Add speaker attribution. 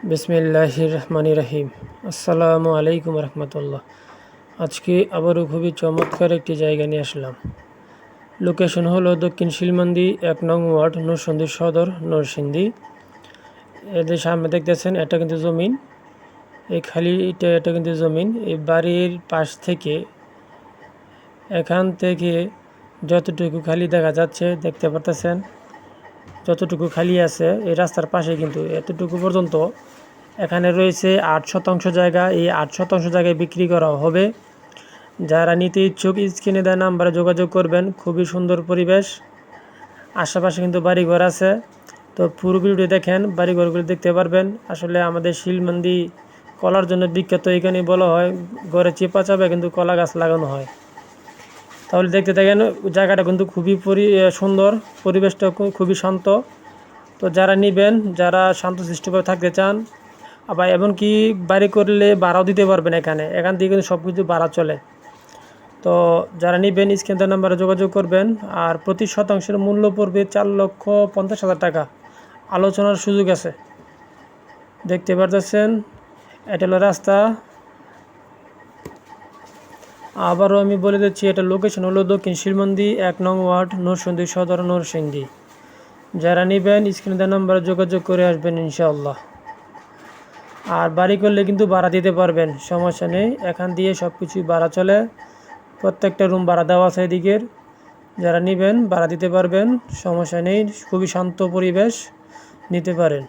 Speaker 1: বিসমিল্লাহির রহমানির রহিম। আসসালামু আলাইকুম রহমতুল্লাহ। আজকে আবারও খুবই চমৎকার একটি জায়গা নিয়ে আসলাম। লোকেশন হলো দক্ষিণ শিলমান্দি 1 নং ওয়ার্ড, নরসিংদী সদর, নরসিংদী। এদের সামনে দেখতেছেন এটা কিন্তু জমিন, এই খালিটা এটা কিন্তু জমিন। এই বাড়ির পাশ থেকে এখান থেকে যতটুকু খালি দেখা যাচ্ছে দেখতে পারতেছেন, যতটুকু খালি আছে এই রাস্তার পাশে কিন্তু এতটুকু পর্যন্ত এখানে রয়েছে 8 শতাংশ জায়গা। এই 8 শতাংশ জায়গায় বিক্রি করা হবে। যারা নিতে ইচ্ছুক স্ক্রিনে দেওয়া নাম্বারে যোগাযোগ করবেন। খুবই সুন্দর পরিবেশ, আশেপাশে কিন্তু বাড়িঘর আছে। তো পুরো ভিডিও দেখেন, বাড়িঘরগুলো দেখতে পারবেন। আসলে আমাদের শিলমান্দি কলার জন্য বিখ্যাত। এখানে বলা হয় ঘরে চেপা চাপা কিন্তু কলা গাছ লাগানো হয়। তাহলে দেখতে থাকেন, জায়গাটা কিন্তু খুবই সুন্দর, পরিবেশটা খুবই শান্ত। তো যারা নেবেন, যারা শান্তশিষ্টভাবে থাকতে চান, আবার এমনকি বাড়ি করলে ভাড়াও দিতে পারবেন। এখান থেকে কিন্তু সব কিছু ভাড়া চলে। তো যারা নেবেন স্ক্রিনে নাম্বারে যোগাযোগ করবেন। আর প্রতি শতাংশের মূল্য পড়বে 4,50,000 টাকা। আলোচনার সুযোগ আছে। দেখতে পারতেছেন এটা হলো রাস্তা। আবারও আমি বলে দিচ্ছি, এটা লোকেশন হলো দক্ষিণ শিলমান্দি 1 নং ওয়ার্ড, নরসিংদী সদর, নরসিংদী। যারা নেবেন স্ক্রিনে দেওয়া নাম্বারে যোগাযোগ করে আসবেন ইনশাআল্লাহ। আর বাড়ি করলে কিন্তু ভাড়া দিতে পারবেন, সমস্যা নেই। এখান দিয়ে সব কিছুই ভাড়া চলে। প্রত্যেকটা রুম ভাড়া দেওয়া আছে এদিকের। যারা নেবেন ভাড়া দিতে পারবেন, সমস্যা নেই। খুবই শান্ত পরিবেশ, নিতে পারেন।